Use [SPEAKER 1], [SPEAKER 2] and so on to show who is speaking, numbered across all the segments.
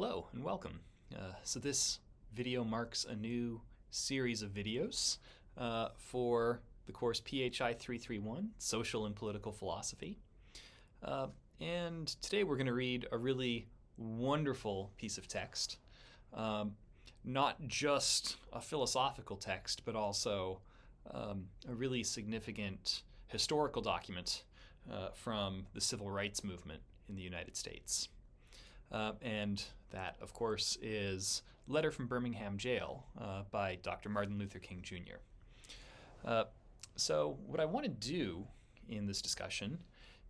[SPEAKER 1] Hello and welcome. So this video marks a new series of videos for the course PHI 331, Social and Political Philosophy. And today we're going to read a really wonderful piece of text. Not just a philosophical text, but also a really significant historical document from the civil rights movement in the United States. And that, of course, is Letter from Birmingham Jail by Dr. Martin Luther King Jr. So what I want to do in this discussion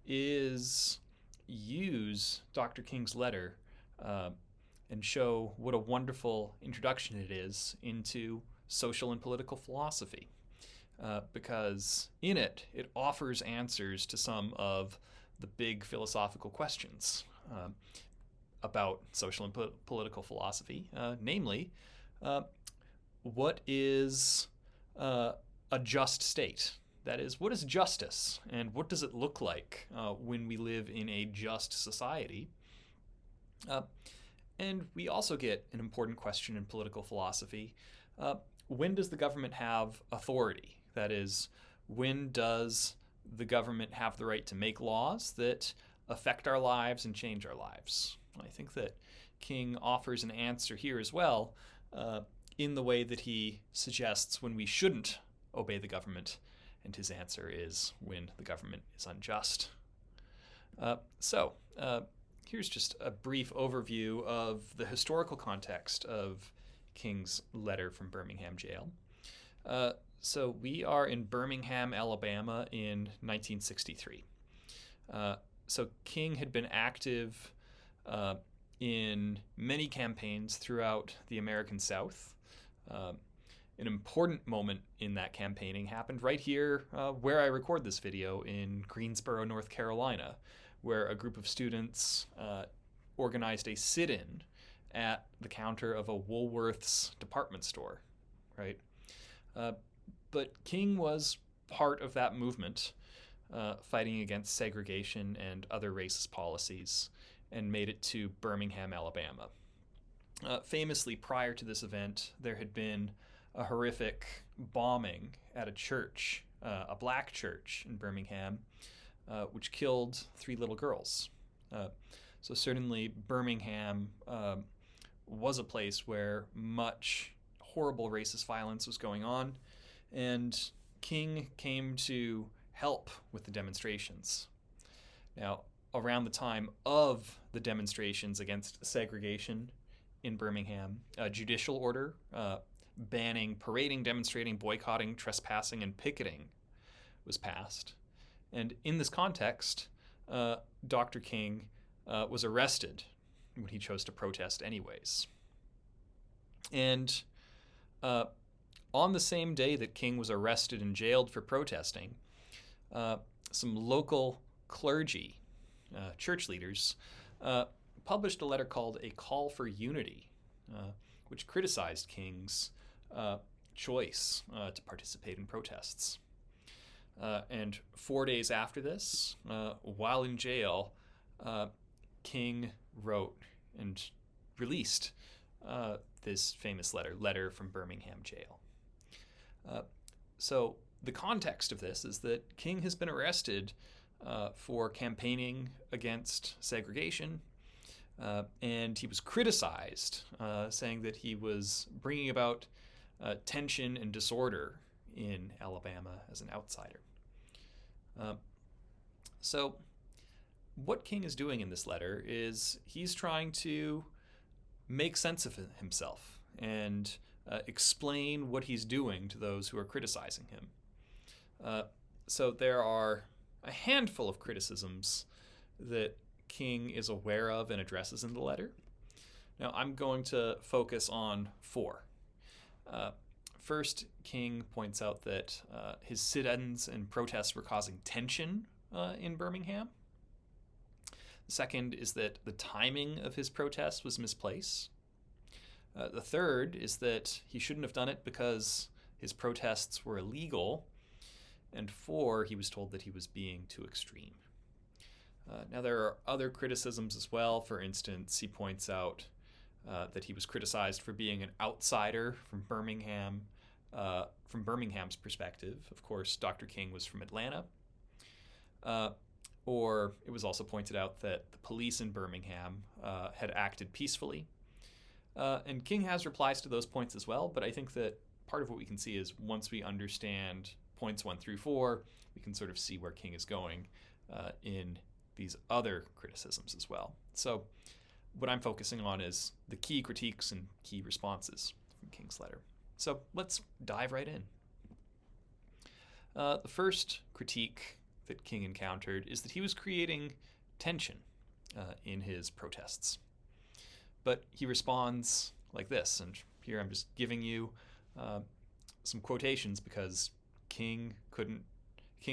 [SPEAKER 1] is use Dr. King's letter and show what a wonderful introduction it is into social and political philosophy. Because in it offers answers to some of the big philosophical questions about social and political philosophy, namely, what is a just state? That is, what is justice, and what does it look like when we live in a just society? And we also get an important question in political philosophy. When does the government have authority? That is, when does the government have the right to make laws that affect our lives and change our lives? I think that King offers an answer here as well in the way that he suggests when we shouldn't obey the government, and his answer is when the government is unjust. So here's just a brief overview of the historical context of King's letter from Birmingham Jail. So we are in Birmingham, Alabama in 1963. So King had been active in many campaigns throughout the American South. An important moment in that campaigning happened right here where I record this video in Greensboro, North Carolina, where a group of students organized a sit-in at the counter of a Woolworth's department store, right? But King was part of that movement, fighting against segregation and other racist policies, and made it to Birmingham, Alabama. Famously, prior to this event, there had been a horrific bombing at a church, a black church in Birmingham, which killed 3 little girls. So certainly Birmingham was a place where much horrible racist violence was going on, and King came to help with the demonstrations. Now, around the time of the demonstrations against segregation in Birmingham, a judicial order banning parading, demonstrating, boycotting, trespassing, and picketing was passed. And in this context, Dr. King was arrested when he chose to protest anyways. And on the same day that King was arrested and jailed for protesting, some local clergy, church leaders, published a letter called A Call for Unity, which criticized King's choice to participate in protests. And 4 days after this, while in jail, King wrote and released this famous letter from Birmingham Jail. So the context of this is that King has been arrested for campaigning against segregation, and he was criticized, saying that he was bringing about tension and disorder in Alabama as an outsider. So what King is doing in this letter is he's trying to make sense of himself and explain what he's doing to those who are criticizing him. So there are a handful of criticisms that King is aware of and addresses in the letter. Now, I'm going to focus on 4. First, King points out that his sit-ins and protests were causing tension in Birmingham. The second is that the timing of his protests was misplaced. The third is that he shouldn't have done it because his protests were illegal. And 4, he was told that he was being too extreme. Now, there are other criticisms as well. For instance, he points out that he was criticized for being an outsider from Birmingham, from Birmingham's perspective. Of course, Dr. King was from Atlanta. Or it was also pointed out that the police in Birmingham had acted peacefully. And King has replies to those points as well, but I think that part of what we can see is once we understand points 1 through 4, we can sort of see where King is going in these other criticisms as well. So what I'm focusing on is the key critiques and key responses from King's letter. So let's dive right in. The first critique that King encountered is that he was creating tension in his protests. But he responds like this, and here I'm just giving you some quotations because King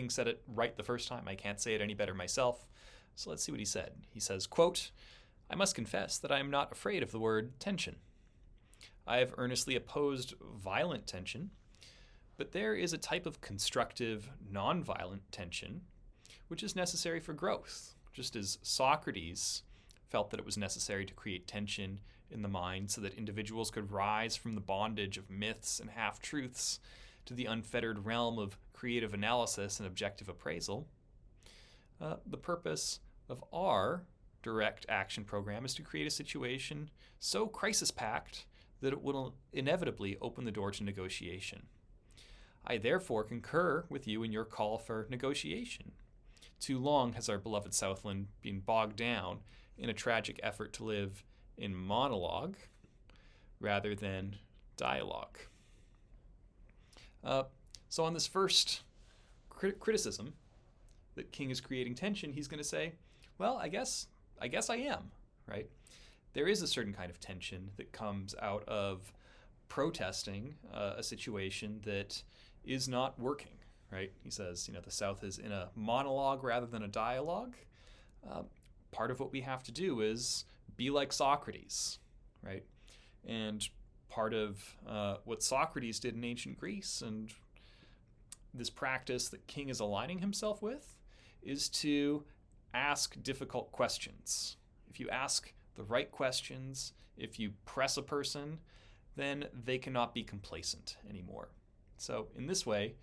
[SPEAKER 1] said it right the first time. I can't say it any better myself. So let's see what he said. He says, quote, "I must confess that I am not afraid of the word tension. I have earnestly opposed violent tension, but there is a type of constructive, nonviolent tension which is necessary for growth, just as Socrates felt that it was necessary to create tension in the mind so that individuals could rise from the bondage of myths and half-truths to the unfettered realm of creative analysis and objective appraisal. The purpose of our direct action program is to create a situation so crisis-packed that it will inevitably open the door to negotiation. I therefore concur with you in your call for negotiation. Too long has our beloved Southland been bogged down in a tragic effort to live in monologue rather than dialogue." So on this first criticism that King is creating tension, he's going to say, well, I guess I am, right? There is a certain kind of tension that comes out of protesting a situation that is not working, right? He says, the South is in a monologue rather than a dialogue. Part of what we have to do is be like Socrates, right? And part of what Socrates did in ancient Greece, and this practice that King is aligning himself with, is to ask difficult questions. If you ask the right questions, if you press a person, then they cannot be complacent anymore. So in this way,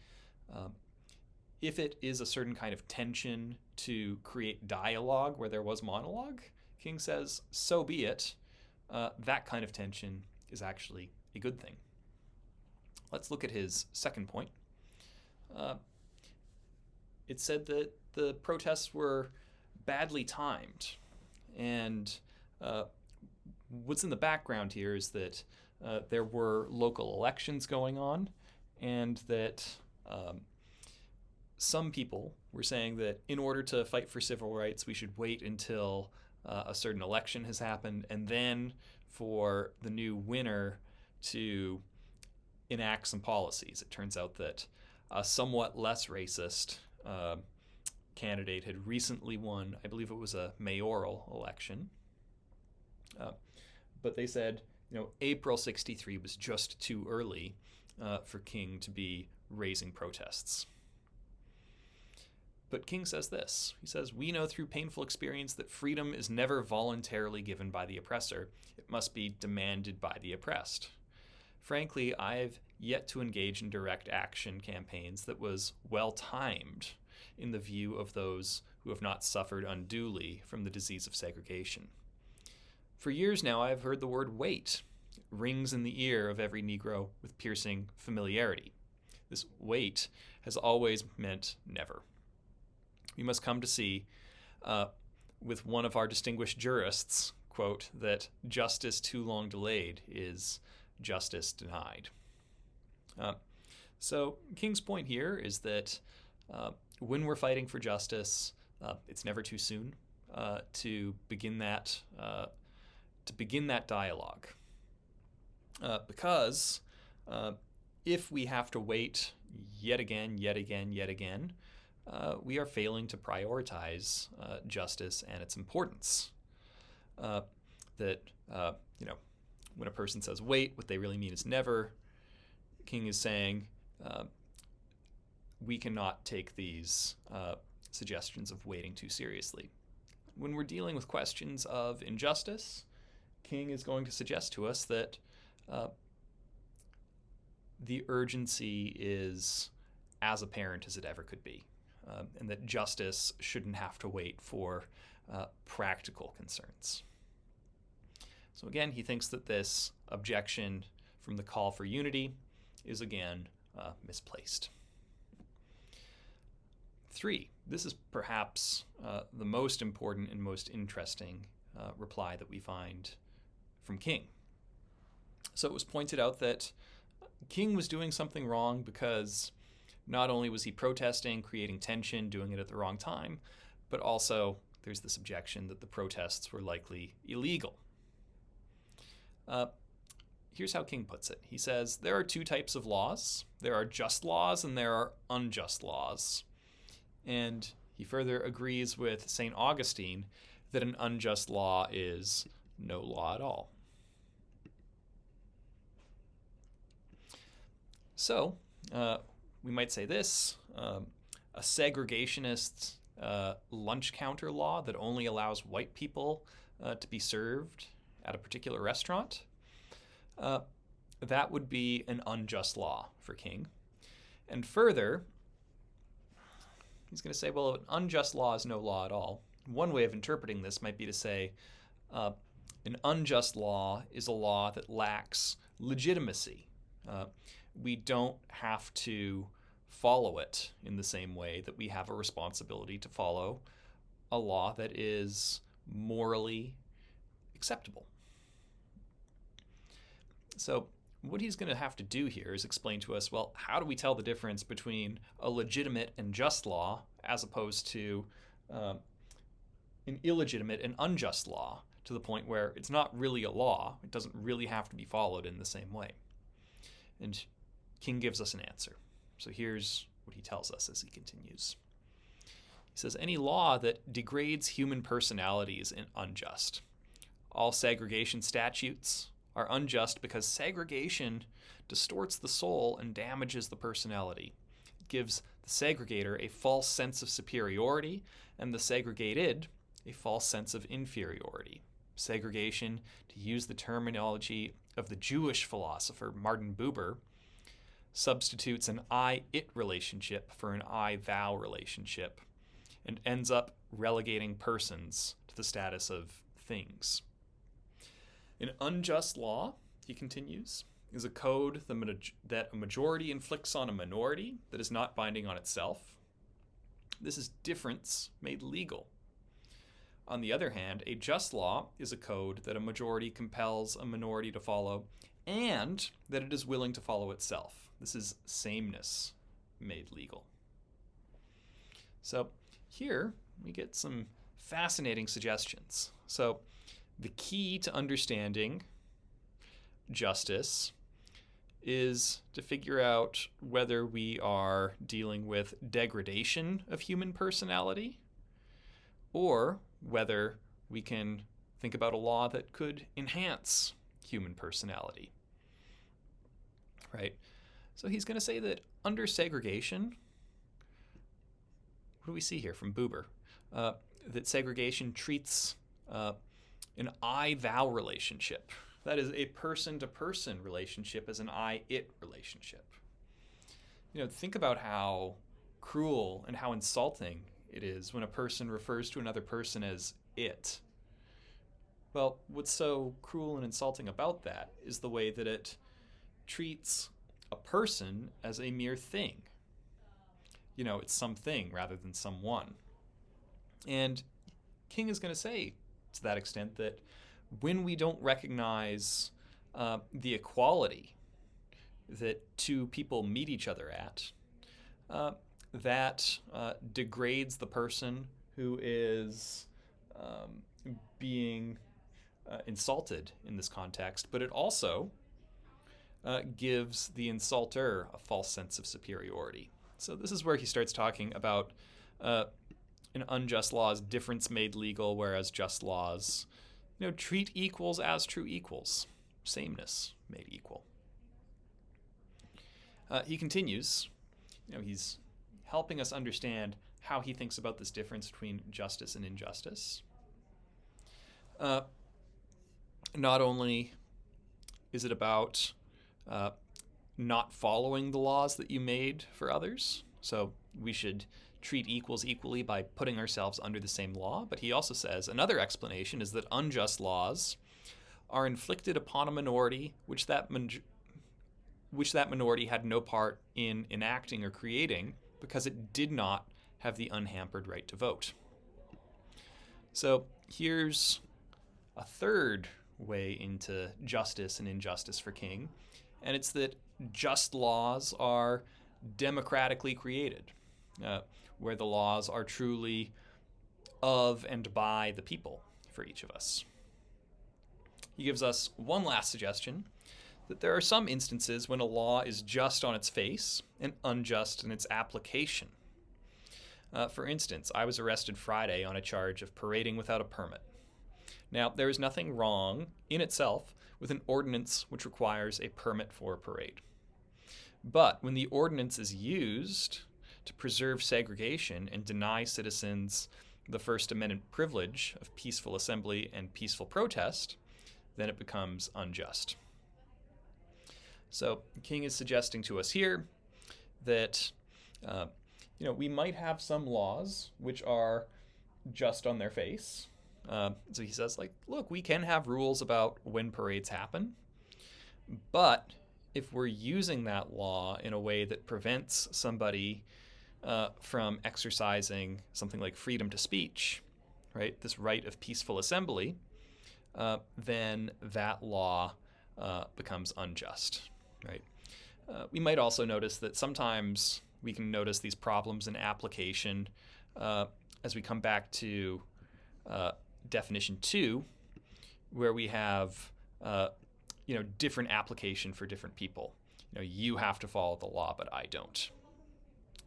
[SPEAKER 1] if it is a certain kind of tension to create dialogue where there was monologue, King says, so be it. That kind of tension is actually a good thing. Let's look at his second point. It said that the protests were badly timed. And what's in the background here is that there were local elections going on, and that some people were saying that in order to fight for civil rights, we should wait until a certain election has happened, and then for the new winner to enact some policies. It turns out that a somewhat less racist candidate had recently won, I believe it was a mayoral election. But they said, April 63 was just too early for King to be raising protests. But King says this. He says, "We know through painful experience that freedom is never voluntarily given by the oppressor. It must be demanded by the oppressed. Frankly, I've yet to engage in direct action campaigns that was well-timed in the view of those who have not suffered unduly from the disease of segregation. For years now, I have heard the word wait. It rings in the ear of every Negro with piercing familiarity. This wait has always meant never. We must come to see, with one of our distinguished jurists, quote, that justice too long delayed is justice denied." So King's point here is that when we're fighting for justice, it's never too soon to begin that dialogue, because if we have to wait yet again, we are failing to prioritize justice and its importance. When a person says wait, what they really mean is never. King is saying we cannot take these suggestions of waiting too seriously. When we're dealing with questions of injustice, King is going to suggest to us that the urgency is as apparent as it ever could be, and that justice shouldn't have to wait for practical concerns. So again, he thinks that this objection from the call for unity is again misplaced. 3. This is perhaps the most important and most interesting reply that we find from King. So it was pointed out that King was doing something wrong because not only was he protesting, creating tension, doing it at the wrong time, but also there's this objection that the protests were likely illegal. Here's how King puts it. He says, there are 2 types of laws. There are just laws and there are unjust laws. And he further agrees with St. Augustine that an unjust law is no law at all. So, we might say this, a segregationist lunch counter law that only allows white people to be served at a particular restaurant, that would be an unjust law for King. And further, he's going to say, well, an unjust law is no law at all. One way of interpreting this might be to say an unjust law is a law that lacks legitimacy. We don't have to follow it in the same way that we have a responsibility to follow a law that is morally acceptable. So what he's going to have to do here is explain to us, well, how do we tell the difference between a legitimate and just law as opposed to an illegitimate and unjust law, to the point where it's not really a law, it doesn't really have to be followed in the same way. And King gives us an answer. So here's what he tells us as he continues. He says, any law that degrades human personality is unjust. All segregation statutes are unjust because segregation distorts the soul and damages the personality. It gives the segregator a false sense of superiority and the segregated a false sense of inferiority. Segregation, to use the terminology of the Jewish philosopher Martin Buber, substitutes an I-it relationship for an I-thou relationship and ends up relegating persons to the status of things. An unjust law, he continues, is a code that a majority inflicts on a minority that is not binding on itself. This is difference made legal. On the other hand, a just law is a code that a majority compels a minority to follow and that it is willing to follow itself. This is sameness made legal. So here we get some fascinating suggestions. So the key to understanding justice is to figure out whether we are dealing with degradation of human personality or whether we can think about a law that could enhance human personality. Right? So he's going to say that under segregation, what do we see here from Buber? That segregation treats an I-thou relationship. That is a person-to-person relationship as an I-it relationship. Think about how cruel and how insulting it is when a person refers to another person as it. Well, what's so cruel and insulting about that is the way that it treats a person as a mere thing. It's something rather than someone. And King is going to say to that extent that when we don't recognize the equality that 2 people meet each other at, that degrades the person who is being insulted in this context, but it also gives the insulter a false sense of superiority. So this is where he starts talking about an unjust law as difference made legal, whereas just laws, treat equals as true equals, sameness made equal. He continues, he's helping us understand how he thinks about this difference between justice and injustice. not only is it about not following the laws that you made for others, so we should treat equals equally by putting ourselves under the same law, but he also says another explanation is that unjust laws are inflicted upon a minority which that minority had no part in enacting or creating because it did not have the unhampered right to vote. So here's a third way into justice and injustice for King, and it's that just laws are democratically created, where the laws are truly of and by the people for each of us. He gives us one last suggestion, that there are some instances when a law is just on its face and unjust in its application. For instance, I was arrested Friday on a charge of parading without a permit. Now, there is nothing wrong in itself with an ordinance which requires a permit for a parade. But when the ordinance is used to preserve segregation and deny citizens the First Amendment privilege of peaceful assembly and peaceful protest, then it becomes unjust. So King is suggesting to us here that we might have some laws which are just on their face. So he says, look, we can have rules about when parades happen, but if we're using that law in a way that prevents somebody from exercising something like freedom to speech, right, this right of peaceful assembly, then that law becomes unjust, right? We might also notice that sometimes we can notice these problems in application as we come back to definition 2, where we have different application for different people. You have to follow the law, but I don't.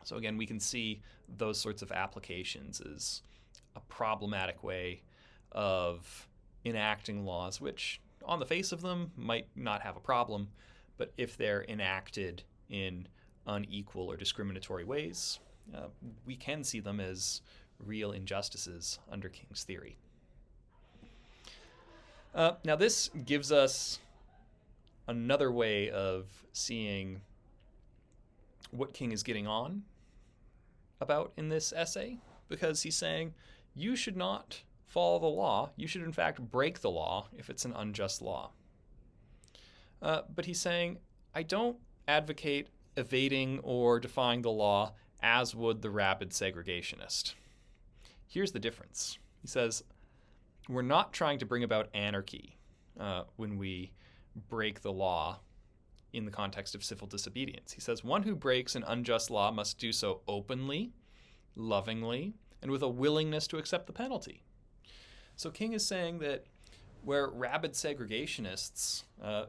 [SPEAKER 1] So again, we can see those sorts of applications as a problematic way of enacting laws, which on the face of them might not have a problem, but if they're enacted in unequal or discriminatory ways, we can see them as real injustices under King's theory. Now this gives us another way of seeing what King is getting on about in this essay, because he's saying you should not follow the law. You should in fact break the law if it's an unjust law. But he's saying, I don't advocate evading or defying the law as would the rabid segregationist. Here's the difference. He says, we're not trying to bring about anarchy when we break the law in the context of civil disobedience. He says, one who breaks an unjust law must do so openly, lovingly, and with a willingness to accept the penalty. So King is saying that where rabid segregationists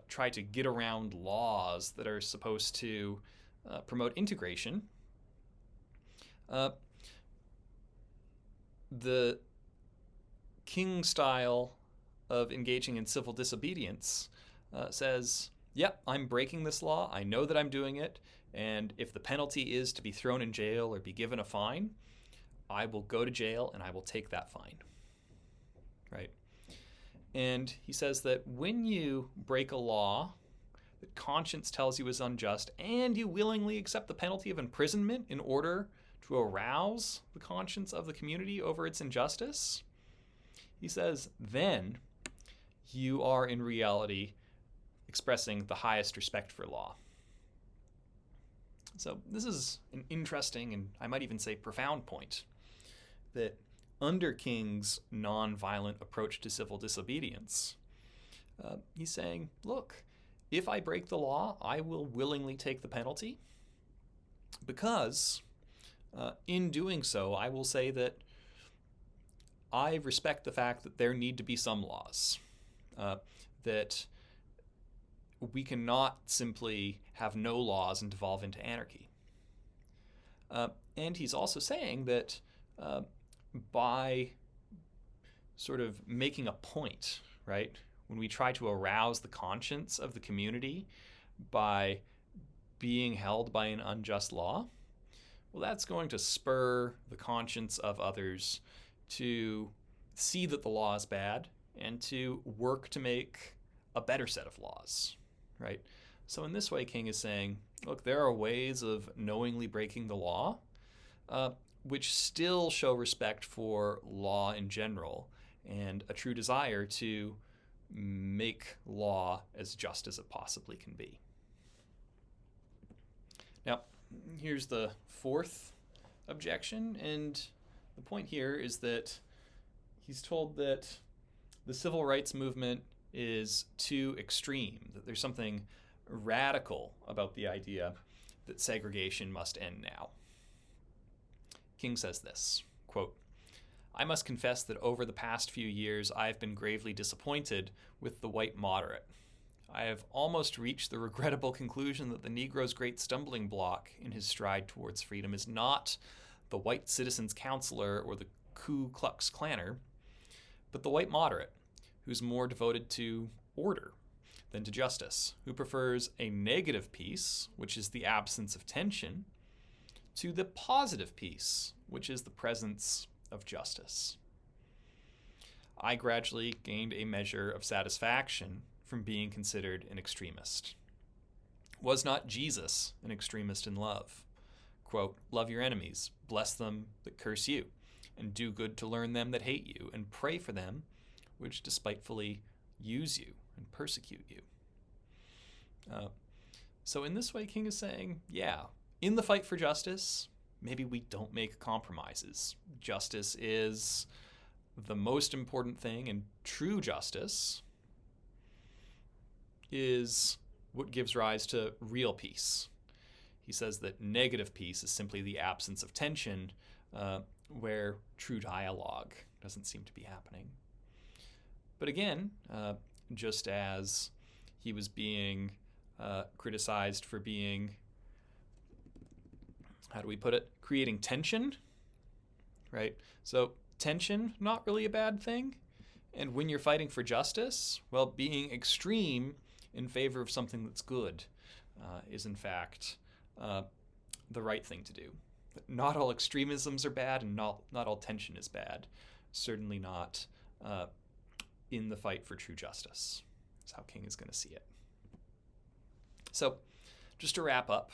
[SPEAKER 1] try to get around laws that are supposed to promote integration, the King style of engaging in civil disobedience says, yep, I'm breaking this law, I know that I'm doing it, and if the penalty is to be thrown in jail or be given a fine, I will go to jail and I will take that fine. Right? And he says that when you break a law that conscience tells you is unjust and you willingly accept the penalty of imprisonment in order to arouse the conscience of the community over its injustice, he says, then you are in reality expressing the highest respect for law. So this is an interesting and I might even say profound point, that under King's nonviolent approach to civil disobedience, he's saying, look, if I break the law, I will willingly take the penalty because in doing so, I will say that I respect the fact that there need to be some laws, that we cannot simply have no laws and devolve into anarchy. And he's also saying that by sort of making a point, right, when we try to arouse the conscience of the community by being held by an unjust law, well, that's going to spur the conscience of others to see that the law is bad and to work to make a better set of laws, right? So in this way, King is saying, look, there are ways of knowingly breaking the law, which still show respect for law in general and a true desire to make law as just as it possibly can be. Now, here's the fourth objection, and the point here is that he's told that the civil rights movement is too extreme, that there's something radical about the idea that segregation must end now. King says this, quote, "I must confess that over the past few years I have been gravely disappointed with the white moderate. I have almost reached the regrettable conclusion that the Negro's great stumbling block in his stride towards freedom is not the white citizen's counselor or the Ku Klux Klanner, but the white moderate, who's more devoted to order than to justice, who prefers a negative peace, which is the absence of tension, to the positive peace, which is the presence of justice. I gradually gained a measure of satisfaction from being considered an extremist. Was not Jesus an extremist in love? Quote, love your enemies, bless them that curse you, and do good to learn them that hate you, and pray for them which despitefully use you and persecute you. So in this way, King is saying, yeah, in the fight for justice, maybe we don't make compromises. Justice is the most important thing, and true justice is what gives rise to real peace. He says that negative peace is simply the absence of tension, where true dialogue doesn't seem to be happening. But again, just as he was being criticized for being, how do we put it, creating tension, right? So tension, not really a bad thing. And when you're fighting for justice, well, being extreme in favor of something that's good is in fact the right thing to do. But not all extremisms are bad, and not all tension is bad. Certainly not in the fight for true justice. That's how King is going to see it. So just to wrap up,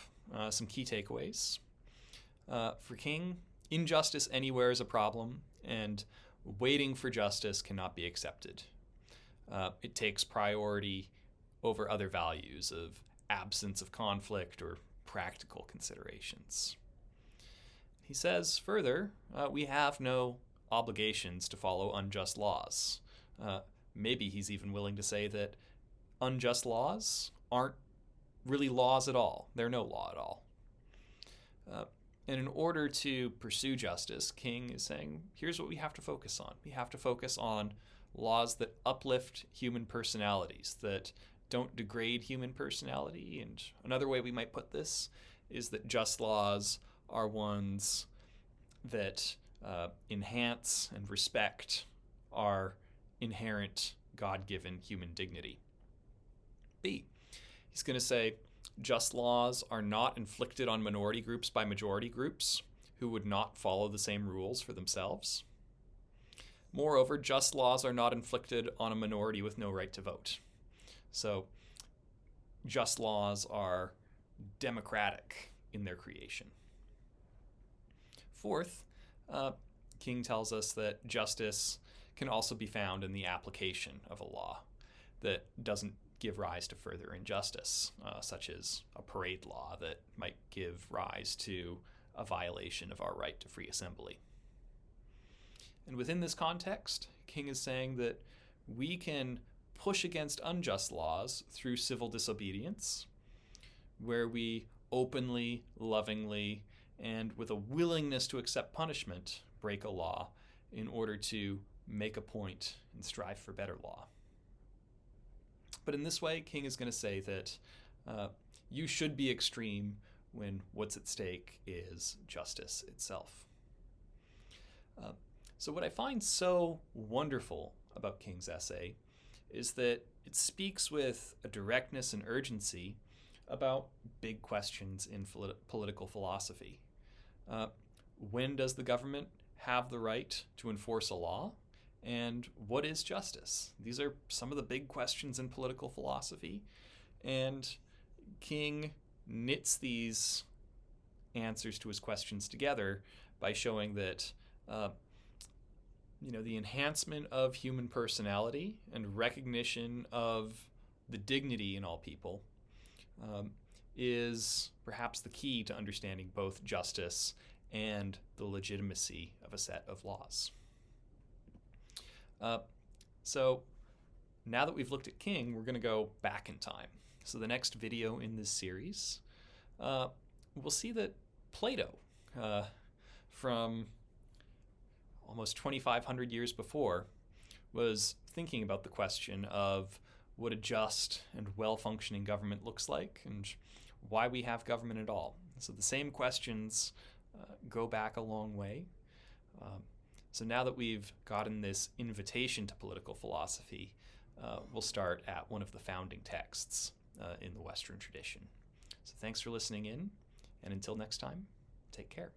[SPEAKER 1] some key takeaways. For King, injustice anywhere is a problem, and waiting for justice cannot be accepted. It takes priority over other values of absence of conflict or practical considerations. He says further, we have no obligations to follow unjust laws. Maybe he's even willing to say that unjust laws aren't really laws at all. They're no law at all. And in order to pursue justice, King is saying, here's what we have to focus on. We have to focus on laws that uplift human personalities, that don't degrade human personality. And another way we might put this is that just laws are ones that enhance and respect our inherent God-given human dignity. B, he's going to say, just laws are not inflicted on minority groups by majority groups who would not follow the same rules for themselves. Moreover, just laws are not inflicted on a minority with no right to vote. So, just laws are democratic in their creation. Fourth, King tells us that justice can also be found in the application of a law that doesn't give rise to further injustice, such as a parade law that might give rise to a violation of our right to free assembly. And within this context, King is saying that we can push against unjust laws through civil disobedience, where we openly, lovingly, and with a willingness to accept punishment, break a law in order to make a point and strive for better law. But in this way, King is going to say that you should be extreme when what's at stake is justice itself. So what I find so wonderful about King's essay is that it speaks with a directness and urgency about big questions in political philosophy. When does the government have the right to enforce a law? And what is justice? These are some of the big questions in political philosophy. And King knits these answers to his questions together by showing that the enhancement of human personality and recognition of the dignity in all people is perhaps the key to understanding both justice and the legitimacy of a set of laws. So now that we've looked at King, we're going to go back in time. So the next video in this series, we'll see that Plato, from almost 2,500 years before, was thinking about the question of what a just and well-functioning government looks like and why we have government at all. So the same questions go back a long way. So now that we've gotten this invitation to political philosophy, we'll start at one of the founding texts in the Western tradition. So thanks for listening in, and until next time, take care.